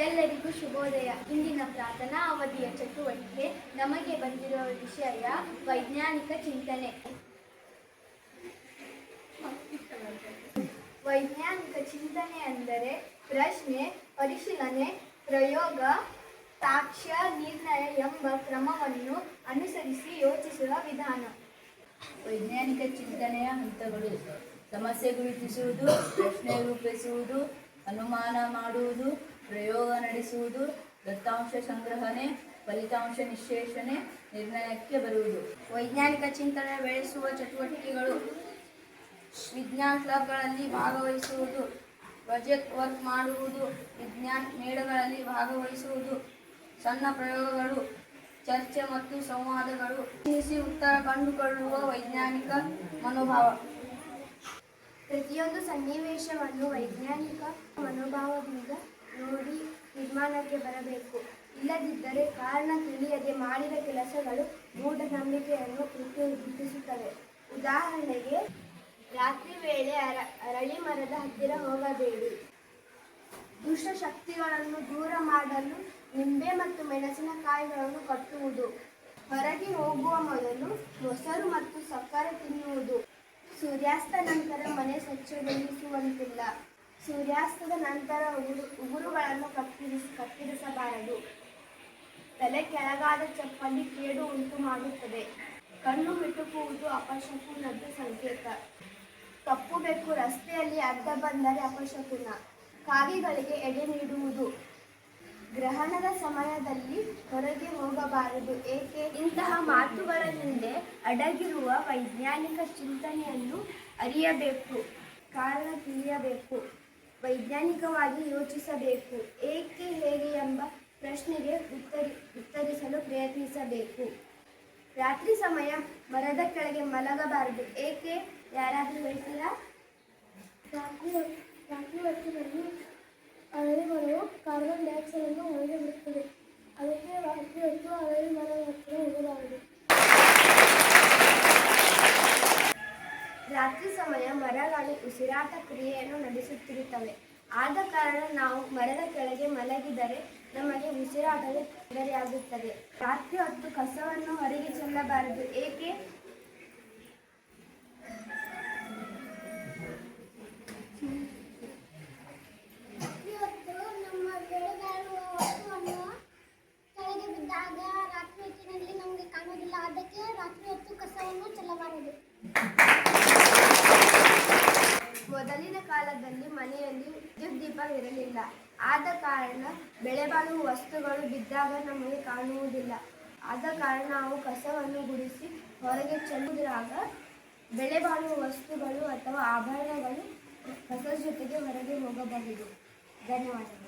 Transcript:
ಎಲ್ಲರಿಗೂ ಶುಭೋದಯ. ಇಂದಿನ ಪ್ರಾರ್ಥನಾ ಅವಧಿಯ ಚಟುವಟಿಕೆ ನಮಗೆ ಬಂದಿರುವ ವಿಷಯ ವೈಜ್ಞಾನಿಕ ಚಿಂತನೆ. ವೈಜ್ಞಾನಿಕ ಚಿಂತನೆ ಅಂದರೆ ಪ್ರಶ್ನೆ, ಪರಿಶೀಲನೆ, ಪ್ರಯೋಗ, ಸಾಕ್ಷ್ಯ, ನಿರ್ಣಯ ಎಂಬ ಕ್ರಮವನ್ನು ಅನುಸರಿಸಿ ಯೋಚಿಸುವ ವಿಧಾನ. ವೈಜ್ಞಾನಿಕ ಚಿಂತನೆಯ ಹಂತಗಳು: ಸಮಸ್ಯೆ ಗುರುತಿಸುವುದು, ಪ್ರಶ್ನೆ ರೂಪಿಸುವುದು, ಅನುಮಾನ ಮಾಡುವುದು, ಪ್ರಯೋಗ ನಡೆಸುವುದು, ದತ್ತಾಂಶ ಸಂಗ್ರಹಣೆ, ಫಲಿತಾಂಶ ವಿಶ್ಲೇಷಣೆ, ನಿರ್ಣಯಕ್ಕೆ ಬರುವುದು. ವೈಜ್ಞಾನಿಕ ಚಿಂತನೆ ಬೆಳೆಸುವ ಚಟುವಟಿಕೆಗಳು: ವಿಜ್ಞಾನ ಕ್ಲಬ್ಗಳಲ್ಲಿ ಭಾಗವಹಿಸುವುದು, ಪ್ರಾಜೆಕ್ಟ್ ವರ್ಕ್ ಮಾಡುವುದು, ವಿಜ್ಞಾನ ಮೇಳಗಳಲ್ಲಿ ಭಾಗವಹಿಸುವುದು, ಸಣ್ಣ ಪ್ರಯೋಗಗಳು, ಚರ್ಚೆ ಮತ್ತು ಸಂವಾದಗಳು, ಪ್ರಶ್ನಿಸಿ ಉತ್ತರ ಕಂಡುಕೊಳ್ಳುವ ವೈಜ್ಞಾನಿಕ ಮನೋಭಾವ. ಪ್ರತಿಯೊಂದು ಸನ್ನಿವೇಶವನ್ನು ವೈಜ್ಞಾನಿಕ ಮನೋಭಾವದಿಂದ ನೋಡಿ ತೀರ್ಮಾನಕ್ಕೆ ಬರಬೇಕು. ಇಲ್ಲದಿದ್ದರೆ ಕಾರಣ ತಿಳಿಯದೆ ಮಾಡಿದ ಕೆಲಸಗಳು ಮೂಢನಂಬಿಕೆಯನ್ನು ಹುಟ್ಟಿಸುತ್ತವೆ. ಉದಾಹರಣೆಗೆ, ರಾತ್ರಿ ವೇಳೆ ಅರಳಿ ಮರದ ಹತ್ತಿರ ಹೋಗಬೇಡಿ. ದುಷ್ಟ ಶಕ್ತಿಗಳನ್ನು ದೂರ ಮಾಡಲು ನಿಂಬೆ ಮತ್ತು ಮೆಣಸಿನಕಾಯಿಗಳನ್ನು ಕಟ್ಟುವುದು. ಹೊರಗೆ ಹೋಗುವ ಮೊದಲು ಮೊಸರು ಮತ್ತು ಸಕ್ಕರೆ ತಿನ್ನುವುದು. ಸೂರ್ಯಾಸ್ತ ನಂತರ ಮನೆ ಸ್ವಚ್ಛಗೊಳಿಸುವಂತಿಲ್ಲ. ಸೂರ್ಯಾಸ್ತದ ನಂತರ ಉಗುರುಗಳನ್ನು ಕತ್ತರಿಸಬಾರದು. ತಲೆ ಕೆಳಗಾದ ಚಪ್ಪಲಿ ಕೇಡು ಉಂಟು ಮಾಡುತ್ತದೆ. ಕಣ್ಣು ಮಿಟುಕುವುದು ಅಪಶಕುನದ ಸಂಕೇತ. ಕಪ್ಪು ಬೆಕ್ಕು ರಸ್ತೆಯಲ್ಲಿ ಅಡ್ಡ ಬಂದರೆ ಅಪಶಕುನ. ಕಾಗೆಗಳಿಗೆ ಎಡೆ ನೀಡುವುದು. ಗ್ರಹಣದ ಸಮಯದಲ್ಲಿ ಹೊರಗೆ ಹೋಗಬಾರದು. ಏಕೆ? ಇಂತಹ ಮಾತುಗಳ ಹಿಂದೆ ಅಡಗಿರುವ ವೈಜ್ಞಾನಿಕ ಚಿಂತನೆಯನ್ನು ಅರಿಯಬೇಕು. ಕಾರಣ ತಿಳಿಯಬೇಕು. ವೈಜ್ಞಾನಿಕವಾಗಿ ಯೋಚಿಸಬೇಕು. ಏಕೆ, ಹೇಗೆ ಎಂಬ ಪ್ರಶ್ನೆಗೆ ಉತ್ತರಿಸಲು ಪ್ರಯತ್ನಿಸಬೇಕು. ರಾತ್ರಿ ಸಮಯ ಮರದ ಕೆಳಗೆ ಮಲಗಬಾರದು. ಏಕೆ? ಯಾರಾದರೂ ಹೇಳ್ತೀರಾ? ರಾತ್ರಿ ಹೊತ್ತಿನಲ್ಲಿ ಅರಳಿ ಮರವು ಕಾರ್ಬನ್ ಡೈಆಕ್ಸೈಡ್ ಅನ್ನು ಹೊರಗೆ ಬಿಡುತ್ತದೆ. ಅದಕ್ಕೆ ರಾತ್ರಿ ಹೊತ್ತು ಅರಳಿ ಮರದ ಹತ್ತಿರ ಹೋಗಬಾರದು. ರಾತ್ರಿ ಸಮಯ ಮರಗಳು ಉಸಿರಾಟ ಕ್ರಿಯೆಯನ್ನು ನಡೆಸುತ್ತಿರುತ್ತವೆ. ಆದ ಕಾರಣ ನಾವು ಮರದ ಕೆಳಗೆ ಮಲಗಿದರೆ ನಮಗೆ ಉಸಿರಾಟದ ತೊಂದರೆಯಾಗುತ್ತದೆ. ರಾತ್ರಿ ಹೊತ್ತು ಕಸವನ್ನು ಹೊರಗೆ ಚೆಲ್ಲಬಾರದು. ಏಕೆ? ರಾತ್ರಿ ಹೊತ್ತಿನಲ್ಲಿ ನಮಗೆ ಕಾಣುವುದಿಲ್ಲ. ಅದಕ್ಕೆ ರಾತ್ರಿ ಹೊತ್ತು ಕಸವನ್ನು ಚೆಲ್ಲಬಾರದು. ಮೊದಲಿನ ಕಾಲದಲ್ಲಿ ಮನೆಯಲ್ಲಿ ವಿದ್ಯುತ್ ದೀಪವಿರಲಿಲ್ಲ. ಆದ ಕಾರಣ ಬೆಲೆಬಾಳುವ ವಸ್ತುಗಳು ಬಿದ್ದಾಗ ನಮಗೆ ಕಾಣುವುದಿಲ್ಲ. ಆದ ಕಾರಣ ನಾವು ಕಸವನ್ನು ಗುಡಿಸಿ ಹೊರಗೆ ಚೆಲ್ಲುವುದರಾಗ ಬೆಲೆಬಾಳುವ ವಸ್ತುಗಳು ಅಥವಾ ಆಭರಣಗಳು ಕಸದ ಜೊತೆಗೆ ಹೊರಗೆ ಹೋಗಬಹುದು. ಧನ್ಯವಾದಗಳು.